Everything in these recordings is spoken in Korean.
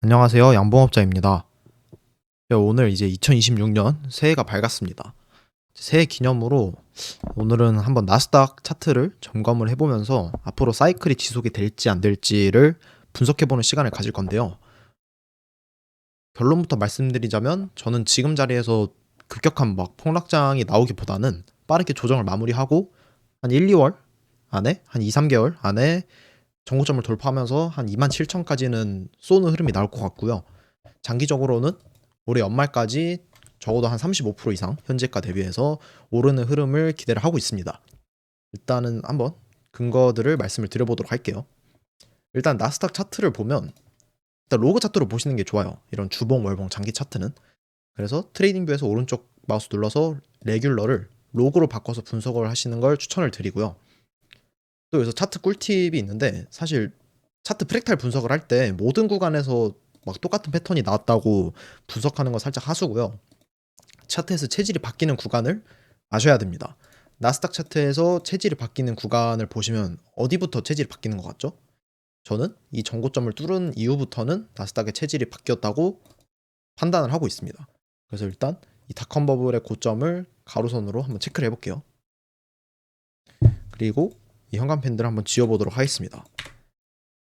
안녕하세요. 양봉업자입니다. 오늘 이제 2026년 새해가 밝았습니다. 새해 기념으로 오늘은 한번 나스닥 차트를 점검을 해보면서 앞으로 사이클이 지속이 될지 안 될지를 분석해보는 시간을 가질 건데요. 결론부터 말씀드리자면 저는 지금 자리에서 급격한 폭락장이 나오기보다는 빠르게 조정을 마무리하고 한 1, 2월 안에 한 2, 3개월 안에 정고점을 돌파하면서 한 27,000까지는 쏘는 흐름이 나올 것 같고요. 장기적으로는 올해 연말까지 적어도 한 35% 이상 현재가 대비해서 오르는 흐름을 기대를 하고 있습니다. 일단은 한번 근거들을 말씀을 드려보도록 할게요. 일단 나스닥 차트를 보면 일단 로그 차트로 보시는 게 좋아요. 이런 주봉, 월봉, 장기 차트는. 그래서 트레이딩 뷰에서 오른쪽 마우스 눌러서 레귤러를 로그로 바꿔서 분석을 하시는 걸 추천을 드리고요. 또 여기서 차트 꿀팁이 있는데 사실 차트 프랙탈 분석을 할 때 모든 구간에서 똑같은 패턴이 나왔다고 분석하는 건 살짝 하수고요. 차트에서 체질이 바뀌는 구간을 아셔야 됩니다. 나스닥 차트에서 체질이 바뀌는 구간을 보시면 어디부터 체질이 바뀌는 것 같죠? 저는 이 전고점을 뚫은 이후부터는 나스닥의 체질이 바뀌었다고 판단을 하고 있습니다. 그래서 일단 이 닷컴 버블의 고점을 가로선으로 한번 체크를 해볼게요. 그리고 이 현관펜들을 한번 지워보도록 하겠습니다.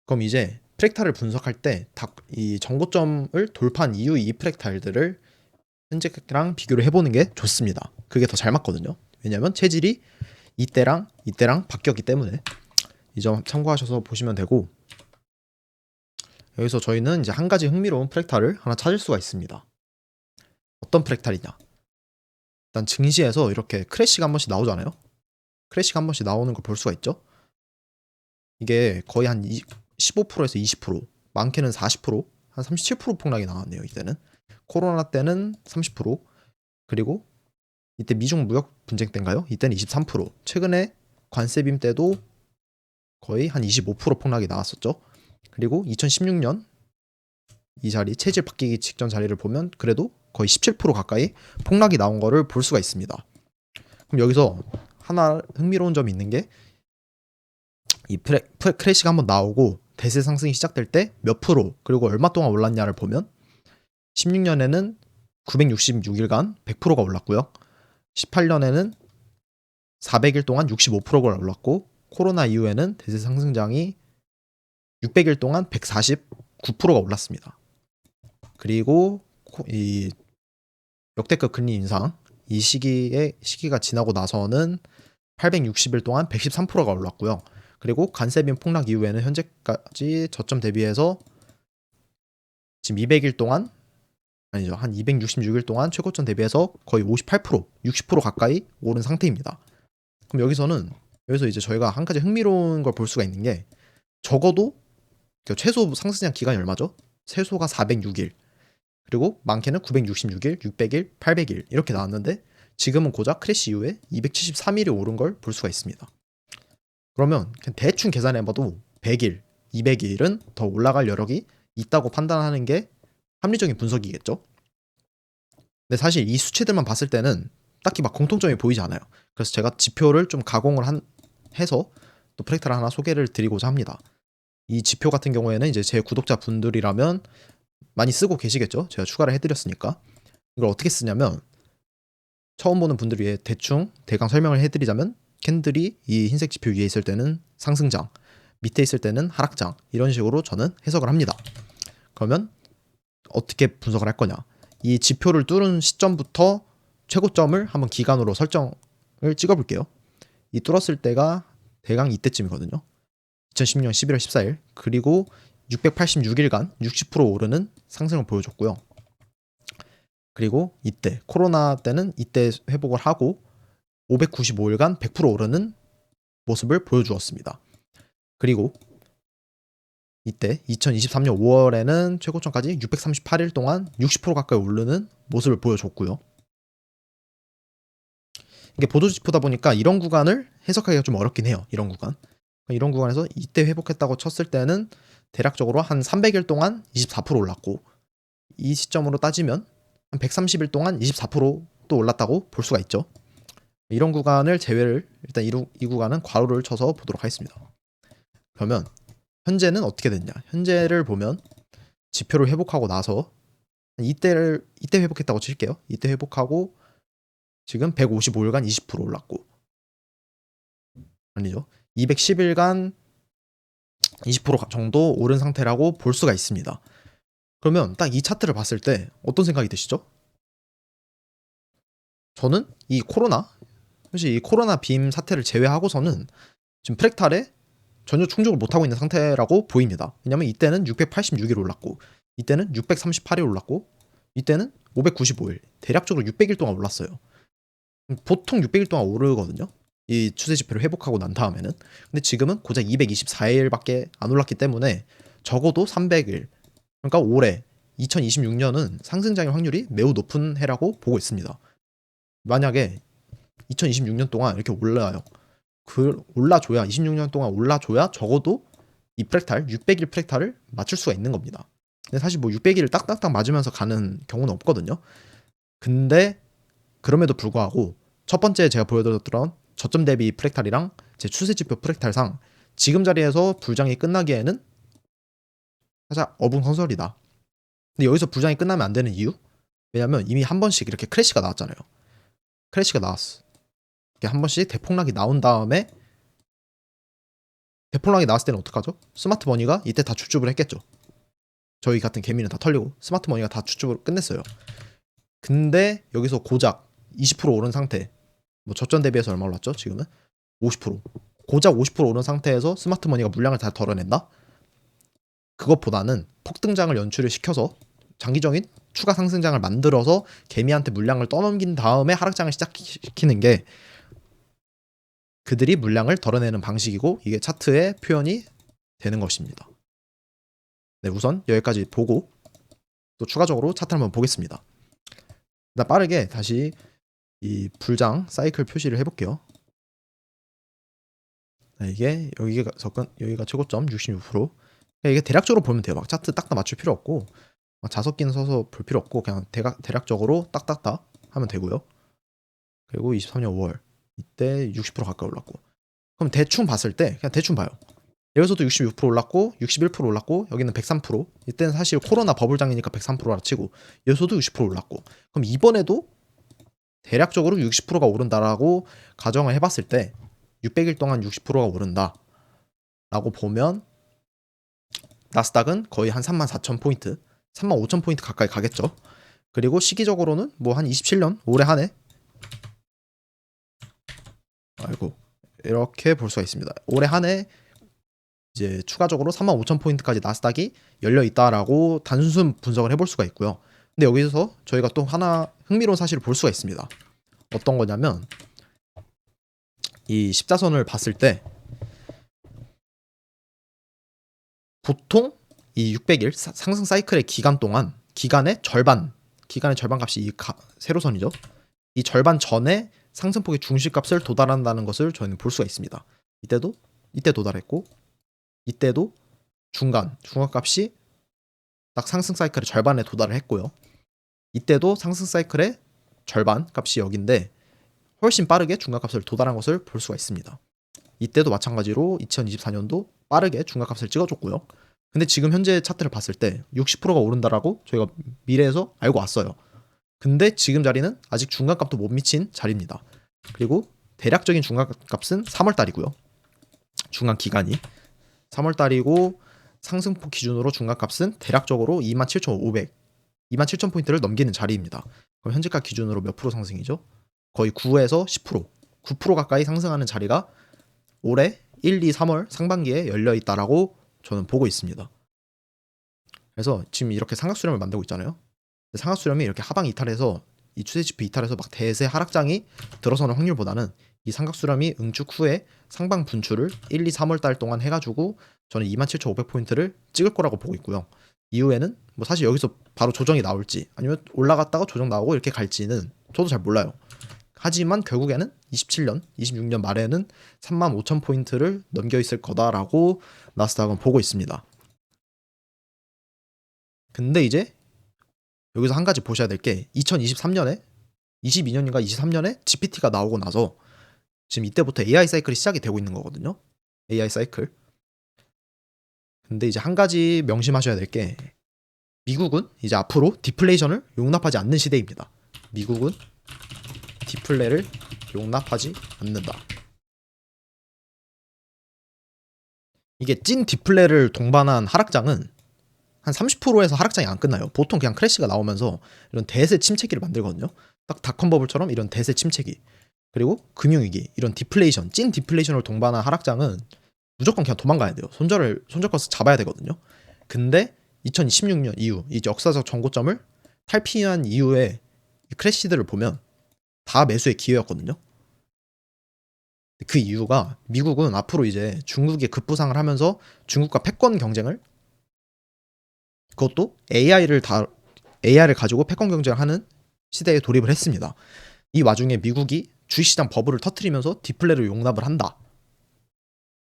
그럼 이제 프랙탈을 분석할 때 이 전고점을 돌파한 이후 이 프랙탈들을 현재랑 비교를 해보는 게 좋습니다. 그게 더 잘 맞거든요. 왜냐면 체질이 이때랑 바뀌었기 때문에 이 점 참고하셔서 보시면 되고, 여기서 저희는 이제 한 가지 흥미로운 프랙탈을 하나 찾을 수가 있습니다. 어떤 프랙탈이냐? 일단 증시에서 이렇게 크래시가 한 번씩 나오잖아요. 크래시가 한 번씩 나오는 걸 볼 수가 있죠. 이게 거의 한 15%에서 20%, 많게는 40%, 한 37% 폭락이 나왔네요. 이때는 코로나 때는 30%, 그리고 이때 미중 무역 분쟁 때인가요? 이때는 23%, 최근에 관세빔 때도 거의 한 25% 폭락이 나왔었죠. 그리고 2016년 이 자리 체질 바뀌기 직전 자리를 보면 그래도 거의 17% 가까이 폭락이 나온 거를 볼 수가 있습니다. 그럼 여기서 하나 흥미로운 점이 있는 게 이 크래시가 한번 나오고 대세 상승이 시작될 때 몇 프로 그리고 얼마 동안 올랐냐를 보면 16년에는 966일간 100%가 올랐고요. 18년에는 400일 동안 65%가 올랐고, 코로나 이후에는 대세 상승장이 600일 동안 149%가 올랐습니다. 그리고 이 역대급 금리 인상 이 시기가 지나고 나서는 860일 동안 113%가 올랐고요. 그리고 관세빔 폭락 이후에는 현재까지 저점 대비해서 지금 200일 동안, 아니죠, 한 266일 동안 최고점 대비해서 거의 58%, 60% 가까이 오른 상태입니다. 그럼 여기서 이제 저희가 한 가지 흥미로운 걸 볼 수가 있는 게, 적어도 최소 상승장 기간이 얼마죠? 최소가 406일, 그리고 많게는 966일, 600일, 800일 이렇게 나왔는데 지금은 고작 크래시 이후에 273일이 오른 걸 볼 수가 있습니다. 그러면 그냥 대충 계산해봐도 100일, 200일은 더 올라갈 여력이 있다고 판단하는 게 합리적인 분석이겠죠. 근데 사실 이 수치들만 봤을 때는 딱히 공통점이 보이지 않아요. 그래서 제가 지표를 좀 가공을 해서 또 프랙탈 하나 소개를 드리고자 합니다. 이 지표 같은 경우에는 이제 제 구독자 분들이라면 많이 쓰고 계시겠죠. 제가 추가를 해드렸으니까. 이걸 어떻게 쓰냐면, 처음 보는 분들 위해 대강 설명을 해드리자면, 캔들이 이 흰색 지표 위에 있을 때는 상승장, 밑에 있을 때는 하락장, 이런 식으로 저는 해석을 합니다. 그러면 어떻게 분석을 할 거냐? 이 지표를 뚫은 시점부터 최고점을 한번 기간으로 설정을 찍어볼게요. 이 뚫었을 때가 대강 이때쯤이거든요. 2016년 11월 14일, 그리고 686일간 60% 오르는 상승을 보여줬고요. 그리고 이때 코로나 때는 이때 회복을 하고 595일간 100% 오르는 모습을 보여주었습니다. 그리고 이때 2023년 5월에는 최고점까지 638일 동안 60% 가까이 오르는 모습을 보여줬고요. 이게 보조지표다 보니까 이런 구간을 해석하기가 좀 어렵긴 해요. 이런 구간에서 이때 회복했다고 쳤을 때는 대략적으로 한 300일 동안 24% 올랐고, 이 시점으로 따지면 한 130일 동안 24%또 올랐다고 볼 수가 있죠. 이런 구간을 제외를, 일단 이 구간은 괄호를 쳐서 보도록 하겠습니다. 그러면 현재는 어떻게 됐냐? 현재를 보면 지표를 회복하고 나서 이때 회복했다고 칠게요. 이때 회복하고 지금 155일간 20% 올랐고, 아니죠, 210일간 20% 정도 오른 상태라고 볼 수가 있습니다. 그러면 딱 이 차트를 봤을 때 어떤 생각이 드시죠? 저는 이 코로나, 사실 이 코로나 빔 사태를 제외하고서는 지금 프랙탈에 전혀 충족을 못하고 있는 상태라고 보입니다. 왜냐면 이때는 686일 올랐고, 이때는 638일 올랐고, 이때는 595일, 대략적으로 600일 동안 올랐어요. 보통 600일 동안 오르거든요, 이 추세 지표를 회복하고 난 다음에는. 근데 지금은 고작 224일밖에 안 올랐기 때문에 적어도 300일, 그러니까 올해 2026년은 상승장의 확률이 매우 높은 해라고 보고 있습니다. 만약에 2026년 동안 이렇게 올라요. 올라줘야, 26년 동안 올라줘야 적어도 이 프랙탈, 600일 프랙탈을 맞출 수가 있는 겁니다. 근데 사실 뭐 600일을 딱딱딱 맞으면서 가는 경우는 없거든요. 근데 그럼에도 불구하고 첫 번째 제가 보여드렸던 저점 대비 프랙탈이랑 제 추세지표 프랙탈상 지금 자리에서 불장이 끝나기에는 살짝 어불성설이다. 근데 여기서 불장이 끝나면 안 되는 이유? 왜냐면 이미 한 번씩 이렇게 크래시가 나왔잖아요. 크래시가 나왔어. 이렇게 한 번씩 대폭락이 나온 다음에, 대폭락이 나왔을 때는 어떡하죠? 스마트 머니가 이때 다 주줍을 했겠죠. 저희 같은 개미는 다 털리고 스마트 머니가 다 주줍을 끝냈어요. 근데 여기서 고작 20% 오른 상태, 뭐 저점 대비해서 얼마 올랐죠? 지금은 50%. 고작 50% 오른 상태에서 스마트 머니가 물량을 다 덜어낸다? 그것보다는 폭등장을 연출을 시켜서 장기적인 추가 상승장을 만들어서 개미한테 물량을 떠넘긴 다음에 하락장을 시작시키는 게 그들이 물량을 덜어내는 방식이고, 이게 차트의 표현이 되는 것입니다. 네, 우선 여기까지 보고 또 추가적으로 차트를 한번 보겠습니다. 일단 빠르게 다시 이 불장 사이클 표시를 해볼게요. 네, 이게 여기가 최고점 66%. 이게 대략적으로 보면 돼요. 막 차트 딱딱 맞출 필요 없고, 막 자석기는 서서 볼 필요 없고, 그냥 대략적으로 딱딱딱 하면 되고요. 그리고 23년 5월 이때 60% 가까이 올랐고, 그럼 대충 봤을 때 그냥 대충 봐요. 여기서도 66% 올랐고 61% 올랐고 여기는 103%. 이때는 사실 코로나 버블장이니까 103%라 치고, 여기서도 60% 올랐고, 그럼 이번에도 대략적으로 60%가 오른다라고 가정을 해봤을 때 600일 동안 60%가 오른다 라고 보면 나스닥은 거의 한 34,000포인트, 35,000포인트 가까이 가겠죠. 그리고 시기적으로는 뭐 한 27년 올해 한 해, 아이고, 이렇게 볼 수가 있습니다. 올해 한 해 이제 추가적으로 35,000포인트까지 나스닥이 열려 있다라고 단순 분석을 해볼 수가 있고요. 근데 여기서 저희가 또 하나 흥미로운 사실을 볼 수가 있습니다. 어떤 거냐면, 이 십자선을 봤을 때 보통 이 600일 상승 사이클의 기간의 절반 값이 이 세로선이죠. 이 절반 전에 상승폭의 중심값을 도달한다는 것을 저희는 볼 수가 있습니다. 이때 도달했고, 이때도 중간값이 딱 상승 사이클의 절반에 도달을 했고요. 이때도 상승 사이클의 절반 값이 여기인데 훨씬 빠르게 중간값을 도달한 것을 볼 수가 있습니다. 이때도 마찬가지로 2024년도 빠르게 중간값을 찍어줬고요. 근데 지금 현재 차트를 봤을 때 60%가 오른다라고 저희가 미래에서 알고 왔어요. 근데 지금 자리는 아직 중간값도 못 미친 자리입니다. 그리고 대략적인 중간값은 3월달이고요. 중간 기간이 3월달이고, 상승폭 기준으로 중간값은 대략적으로 27,500, 27,000포인트를 넘기는 자리입니다. 그럼 현재가 기준으로 몇 프로 상승이죠? 거의 9에서 10%, 9% 가까이 상승하는 자리가 올해 1, 2, 3월 상반기에 열려 있다라고 저는 보고 있습니다. 그래서 지금 이렇게 삼각수렴을 만들고 있잖아요. 삼각수렴이 이렇게 하방 이탈해서, 이 추세지표 이탈해서 막 대세 하락장이 들어서는 확률보다는 이 삼각수렴이 응축 후에 상방 분출을 1, 2, 3월 달 동안 해가지고 저는 27,500포인트를 찍을 거라고 보고 있고요. 이후에는 뭐 사실 여기서 바로 조정이 나올지 아니면 올라갔다가 조정 나오고 이렇게 갈지는 저도 잘 몰라요. 하지만 결국에는 27년, 26년 말에는 35,000포인트를 넘겨 있을 거다라고 나스닥은 보고 있습니다. 근데 이제 여기서 한 가지 보셔야 될 게, 2023년에 22년인가 23년에 GPT가 나오고 나서 지금 이때부터 AI 사이클이 시작이 되고 있는 거거든요. AI 사이클. 근데 이제 한 가지 명심하셔야 될 게, 미국은 이제 앞으로 디플레이션을 용납하지 않는 시대입니다. 미국은 디플레를 용납하지 않는다. 이게 찐 디플레를 동반한 하락장은 한 30%에서 하락장이 안 끝나요. 보통 그냥 크래시가 나오면서 이런 대세 침체기를 만들거든요. 딱 닷컴 버블처럼 이런 대세 침체기. 그리고 금융위기, 이런 디플레이션, 찐 디플레이션을 동반한 하락장은 무조건 그냥 도망가야 돼요. 손절커서 잡아야 되거든요. 근데 2016년 이후 이제 역사적 전고점을 탈피한 이후에 크래시들을 보면 다 매수의 기회였거든요. 그 이유가 미국은 앞으로 이제 중국이 급부상을 하면서 중국과 패권 경쟁을, 그것도 AI를 가지고 패권 경쟁을 하는 시대에 돌입을 했습니다. 이 와중에 미국이 주식시장 버블을 터트리면서 디플레를 용납을 한다.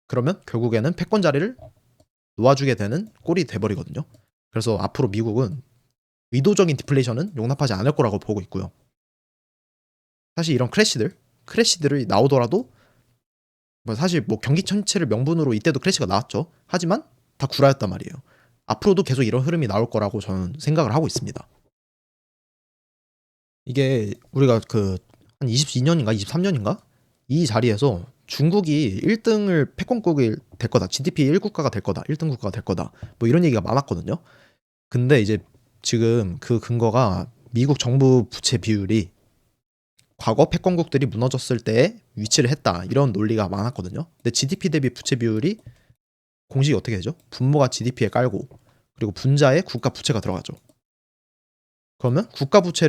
그러면 결국에는 패권 자리를 놓아주게 되는 꼴이 돼버리거든요. 그래서 앞으로 미국은 의도적인 디플레이션은 용납하지 않을 거라고 보고 있고요. 사실 이런 크래시들이 나오더라도 사실 뭐 경기 전체를 명분으로 이때도 크래시가 나왔죠. 하지만 다 구라였단 말이에요. 앞으로도 계속 이런 흐름이 나올 거라고 저는 생각을 하고 있습니다. 이게 우리가 한 22년인가 23년인가 이 자리에서 중국이 1등을 패권국이 될 거다, GDP 1국가가 될 거다, 1등 국가가 될 거다, 뭐 이런 얘기가 많았거든요. 근데 이제 지금 그 근거가 미국 정부 부채 비율이 과거 패권국들이 무너졌을 때에 위치를 했다, 이런 논리가 많았거든요. 근데 GDP 대비 부채 비율이 공식이 어떻게 되죠? 분모가 GDP에 깔고 그리고 분자에 국가 부채가 들어가죠. 그러면 국가 부채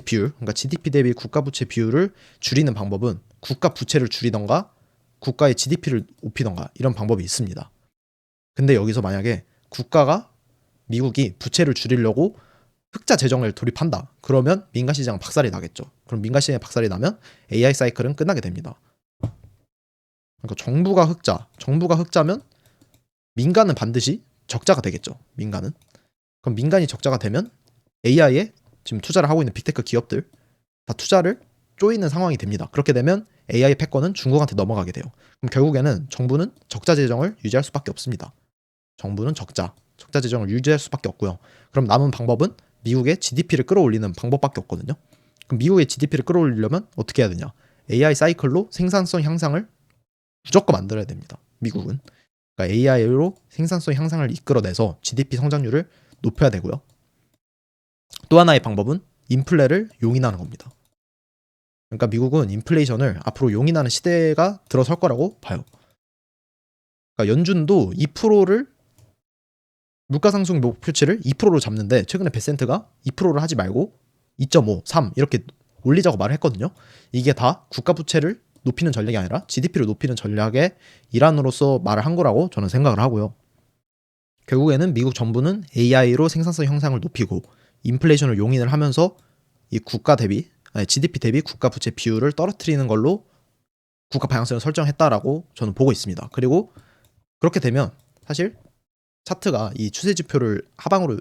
비율, 그러니까 GDP 대비 국가 부채 비율을 줄이는 방법은 국가 부채를 줄이던가 국가의 GDP를 높이던가 이런 방법이 있습니다. 근데 여기서 만약에 미국이 부채를 줄이려고 흑자 재정을 돌입한다. 그러면 민간 시장 박살이 나겠죠. 그럼 민간 시장에 박살이 나면 AI 사이클은 끝나게 됩니다. 그러니까 정부가 흑자면 민간은 반드시 적자가 되겠죠. 민간은. 그럼 민간이 적자가 되면 AI에 지금 투자를 하고 있는 빅테크 기업들 다 투자를 쪼이는 상황이 됩니다. 그렇게 되면 AI 패권은 중국한테 넘어가게 돼요. 그럼 결국에는 정부는 적자 재정을 유지할 수밖에 없습니다. 정부는 적자 재정을 유지할 수밖에 없고요. 그럼 남은 방법은 미국의 GDP를 끌어올리는 방법밖에 없거든요. 그럼 미국의 GDP를 끌어올리려면 어떻게 해야 되냐? AI 사이클로 생산성 향상을 무조건 만들어야 됩니다. 미국은. 그러니까 AI로 생산성 향상을 이끌어내서 GDP 성장률을 높여야 되고요. 또 하나의 방법은 인플레를 용인하는 겁니다. 그러니까 미국은 인플레이션을 앞으로 용인하는 시대가 들어설 거라고 봐요. 그러니까 연준도 2%를 물가 상승 목표치를 2%로 잡는데 최근에 베센트가 2%를 하지 말고 2.5, 3 이렇게 올리자고 말을 했거든요. 이게 다 국가 부채를 높이는 전략이 아니라 GDP를 높이는 전략의 일환으로서 말을 한 거라고 저는 생각을 하고요. 결국에는 미국 정부는 AI로 생산성 향상을 높이고 인플레이션을 용인을 하면서 이 GDP 대비 국가 부채 비율을 떨어뜨리는 걸로 국가 방향성을 설정했다라고 저는 보고 있습니다. 그리고 그렇게 되면 사실 차트가 이 추세 지표를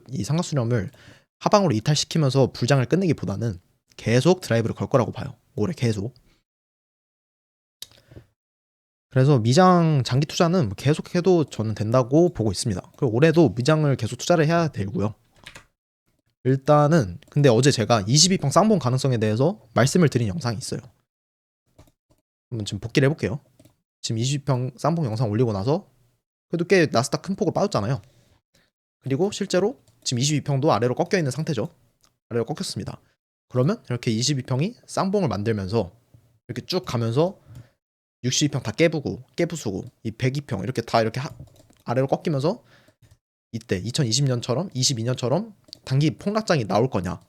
이 삼각수렴을 하방으로 이탈시키면서 불장을 끝내기보다는 계속 드라이브를 걸 거라고 봐요. 올해 계속. 그래서 미장 장기 투자는 계속해도 저는 된다고 보고 있습니다. 그리고 올해도 미장을 계속 투자를 해야 되고요. 일단은 근데 어제 제가 22평 쌍봉 가능성에 대해서 말씀을 드린 영상이 있어요. 한번 지금 복기를 해볼게요. 지금 22평 쌍봉 영상 올리고 나서 그래도 꽤 나스닥 큰 폭으로 빠졌잖아요. 그리고 실제로 지금 22평도 아래로 꺾여 있는 상태죠. 아래로 꺾였습니다. 그러면 이렇게 22평이 쌍봉을 만들면서 이렇게 쭉 가면서 62평 다 깨부수고 이 102평 이렇게 다 이렇게 아래로 꺾이면서 이때 2020년처럼 22년처럼 단기 폭락장이 나올 거냐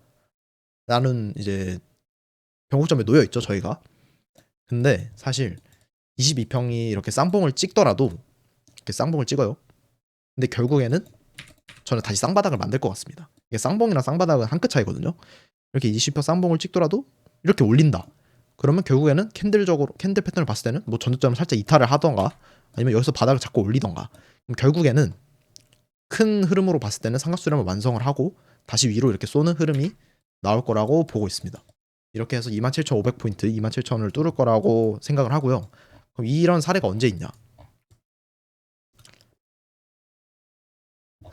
라는 이제 변곡점에 놓여 있죠, 저희가. 근데 사실 22평이 이렇게 쌍봉을 찍더라도 이렇게 쌍봉을 찍어요. 근데 결국에는 저는 다시 쌍바닥을 만들 것 같습니다. 이게 쌍봉이랑 쌍바닥은 한 끗 차이거든요. 이렇게 20평 쌍봉을 찍더라도 이렇게 올린다. 그러면 결국에는 캔들 패턴을 봤을 때는 뭐 전저점을 살짝 이탈을 하던가 아니면 여기서 바닥을 잡고 올리던가. 그럼 결국에는 큰 흐름으로 봤을 때는 삼각수렴을 완성을 하고 다시 위로 이렇게 쏘는 흐름이 나올 거라고 보고 있습니다. 이렇게 해서 27,500포인트, 27,000을 뚫을 거라고 생각을 하고요. 그럼 이런 사례가 언제 있냐?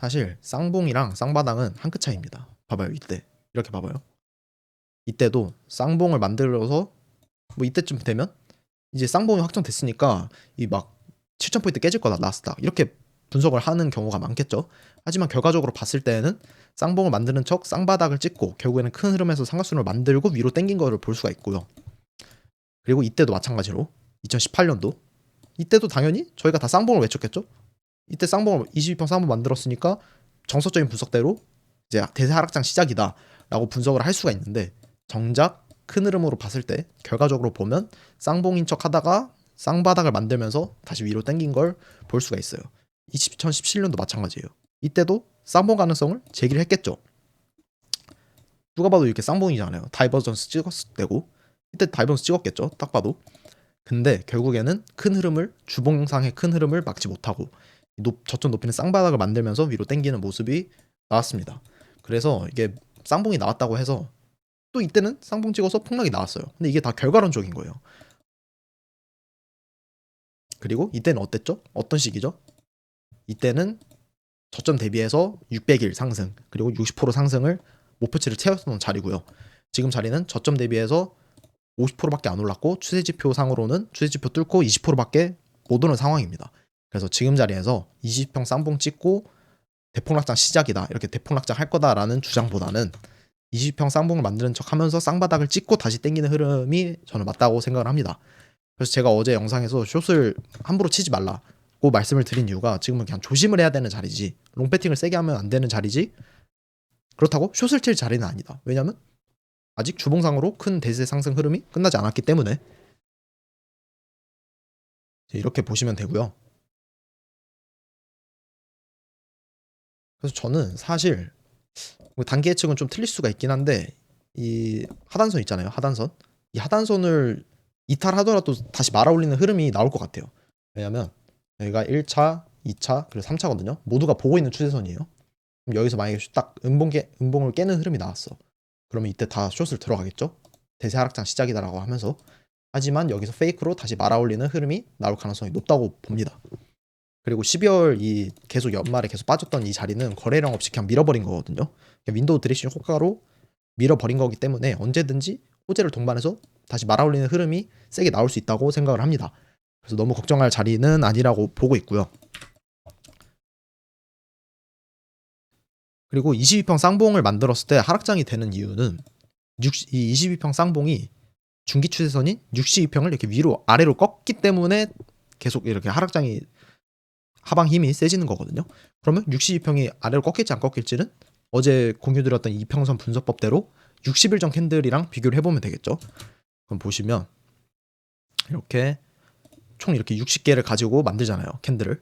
사실 쌍봉이랑 쌍바닥은 한 끗 차이입니다. 봐봐요. 이때 이렇게 봐봐요. 이때도 쌍봉을 만들어서 뭐 이때쯤 되면 이제 쌍봉이 확정됐으니까 이 막 7,000포인트 깨질 거다 나스닥 이렇게 분석을 하는 경우가 많겠죠. 하지만 결과적으로 봤을 때에는 쌍봉을 만드는 척 쌍바닥을 찍고 결국에는 큰 흐름에서 상한선을 만들고 위로 당긴 거를 볼 수가 있고요. 그리고 이때도 마찬가지로 2018년도 이때도 당연히 저희가 다 쌍봉을 외쳤겠죠. 이때 쌍봉을 22평 쌍봉 만들었으니까 정석적인 분석대로 이제 대세 하락장 시작이다 라고 분석을 할 수가 있는데, 정작 큰 흐름으로 봤을 때 결과적으로 보면 쌍봉인 척 하다가 쌍바닥을 만들면서 다시 위로 당긴 걸 볼 수가 있어요. 2017년도 마찬가지예요. 이때도 쌍봉 가능성을 제기를 했겠죠. 누가 봐도 이렇게 쌍봉이잖아요. 다이버전스 찍었을 때고 이때 다이버전스 찍었겠죠. 딱 봐도. 근데 결국에는 큰 흐름을, 주봉상의 큰 흐름을 막지 못하고 저점 높이는 쌍바닥을 만들면서 위로 당기는 모습이 나왔습니다. 그래서 이게 쌍봉이 나왔다고 해서 또 이때는 쌍봉 찍어서 폭락이 나왔어요. 근데 이게 다 결과론적인 거예요. 그리고 이때는 어땠죠? 어떤 시기죠? 이때는 저점 대비해서 600일 상승 그리고 60% 상승을 목표치를 채웠던 자리고요. 지금 자리는 저점 대비해서 50%밖에 안 올랐고 추세지표 상으로는 추세지표 뚫고 20%밖에 못 오는 상황입니다. 그래서 지금 자리에서 20평 쌍봉 찍고 대폭락장 시작이다, 이렇게 대폭락장 할 거다라는 주장보다는 20평 쌍봉을 만드는 척 하면서 쌍바닥을 찍고 다시 당기는 흐름이 저는 맞다고 생각을 합니다. 그래서 제가 어제 영상에서 숏을 함부로 치지 말라고 말씀을 드린 이유가, 지금은 그냥 조심을 해야 되는 자리지 롱배팅을 세게 하면 안 되는 자리지 그렇다고 숏을 칠 자리는 아니다. 왜냐면 아직 주봉상으로 큰 대세 상승 흐름이 끝나지 않았기 때문에. 이렇게 보시면 되고요. 그래서 저는 사실 단기 예측은 좀 틀릴 수가 있긴 한데, 이 하단선 있잖아요. 하단선. 이 하단선을 이탈하더라도 다시 말아올리는 흐름이 나올 것 같아요. 왜냐면 여기가 1차, 2차, 그리고 3차거든요. 모두가 보고 있는 추세선이에요. 그럼 여기서 만약에 딱 음봉을 깨는 흐름이 나왔어. 그러면 이때 다 숏을 들어가겠죠. 대세 하락장 시작이다라고 하면서. 하지만 여기서 페이크로 다시 말아올리는 흐름이 나올 가능성이 높다고 봅니다. 그리고 12월 이 계속 연말에 계속 빠졌던 이 자리는 거래량 없이 그냥 밀어버린 거거든요. 윈도우 드레싱 효과로 밀어버린 거기 때문에 언제든지 호재를 동반해서 다시 말아올리는 흐름이 세게 나올 수 있다고 생각을 합니다. 그래서 너무 걱정할 자리는 아니라고 보고 있고요. 그리고 22평 쌍봉을 만들었을 때 하락장이 되는 이유는 이 22평 쌍봉이 중기 추세선인 62평을 이렇게 위로 아래로 꺾기 때문에 계속 이렇게 하락장이 하방 힘이 세지는 거거든요. 그러면 62평이 아래로 꺾일지 안 꺾일지는 어제 공유드렸던 이평선 분석법대로 60일 전 캔들이랑 비교를 해보면 되겠죠. 그럼 보시면 이렇게 총 이렇게 60개를 가지고 만들잖아요. 캔들을.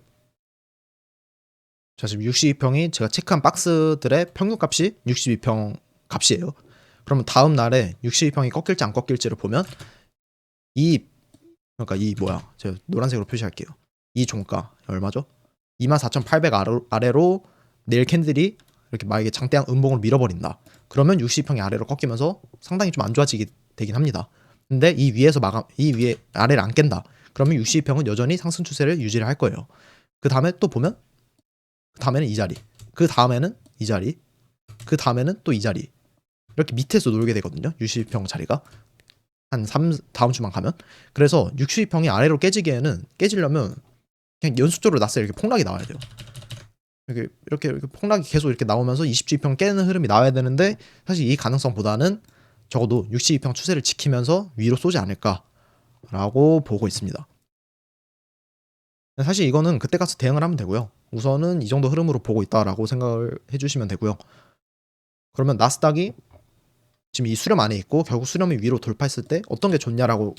자, 지금 62평이 제가 체크한 박스들의 평균값이 62평 값이에요. 그러면 다음 날에 62평이 꺾일지 안 꺾일지를 보면 그러니까 제가 노란색으로 표시할게요. 이 종가 얼마죠? 24,800 아래로 내일 캔들이 이렇게 만약에 장대양 음봉을 밀어버린다. 그러면 62평이 아래로 꺾이면서 상당히 좀 안 좋아지게 되긴 합니다. 근데 이 위에 아래를 안 깬다. 그러면 62평은 여전히 상승 추세를 유지를 할 거예요. 그 다음에 또 보면 그 다음에는 이 자리, 그 다음에는 이 자리, 그 다음에는 또 이 자리, 이렇게 밑에서 놀게 되거든요. 62평 자리가 다음 주만 가면. 그래서 62평이 아래로 깨지려면 그냥 연속적으로 났어요. 이렇게 폭락이 나와야 돼요. 이렇게 폭락이 계속 이렇게 나오면서 22평 깨는 흐름이 나와야 되는데, 사실 이 가능성보다는 적어도 62평 추세를 지키면서 위로 쏘지 않을까라고 보고 있습니다. 사실 이거는 그때 가서 대응을 하면 되고요. 우선은 이 정도 흐름으로 보고 있다라고 생각을 해주시면 되고요. 그러면 나스닥이 지금 이 수렴 안에 있고 결국 수렴이 위로 돌파했을 때 어떤 게 좋냐라고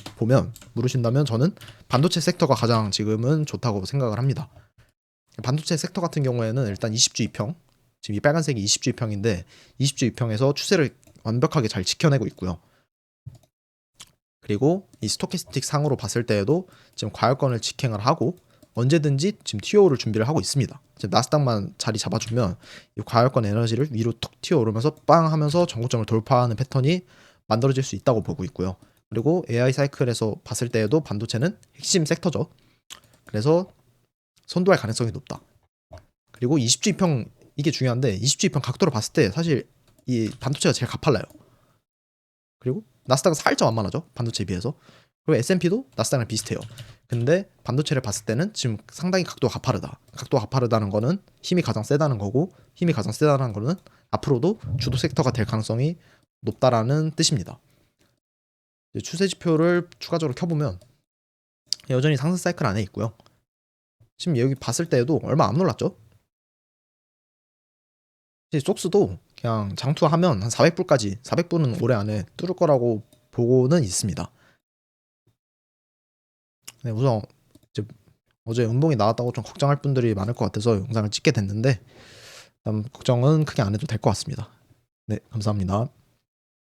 물으신다면 저는 반도체 섹터가 가장 지금은 좋다고 생각을 합니다. 반도체 섹터 같은 경우에는 일단 20주 2평, 지금 이 빨간색이 20주 2평인데 20주 2평에서 추세를 완벽하게 잘 지켜내고 있고요. 그리고 이 스토캐스틱 상으로 봤을 때에도 지금 과열권을 직행을 하고 언제든지 지금 TO를 준비를 하고 있습니다. 지금 나스닥만 자리 잡아주면 이 과열권 에너지를 위로 툭 튀어오르면서 빵 하면서 전고점을 돌파하는 패턴이 만들어질 수 있다고 보고 있고요. 그리고 AI 사이클에서 봤을 때에도 반도체는 핵심 섹터죠. 그래서 선도할 가능성이 높다. 그리고 20주 2평 이게 중요한데 20주기편 각도로 봤을 때 사실 이 반도체가 제일 가팔라요. 그리고 나스닥은 살짝 완만하죠, 반도체에 비해서. 그리고 S&P도 나스닥이랑 비슷해요. 근데 반도체를 봤을 때는 지금 상당히 각도가 가파르다. 각도가 가파르다는 거는 힘이 가장 세다는 거고, 힘이 가장 세다는 거는 앞으로도 주도 섹터가 될 가능성이 높다라는 뜻입니다. 추세 지표를 추가적으로 켜보면 여전히 상승 사이클 안에 있고요. 지금 여기 봤을 때에도 얼마 안 올랐죠? 속스도 그냥 장투하면 한 400불까지, 400불은 올해 안에 뚫을 거라고 보고는 있습니다. 네, 우선 이제 어제 운봉이 나왔다고 좀 걱정할 분들이 많을 것 같아서 영상을 찍게 됐는데, 걱정은 크게 안 해도 될 것 같습니다. 네, 감사합니다.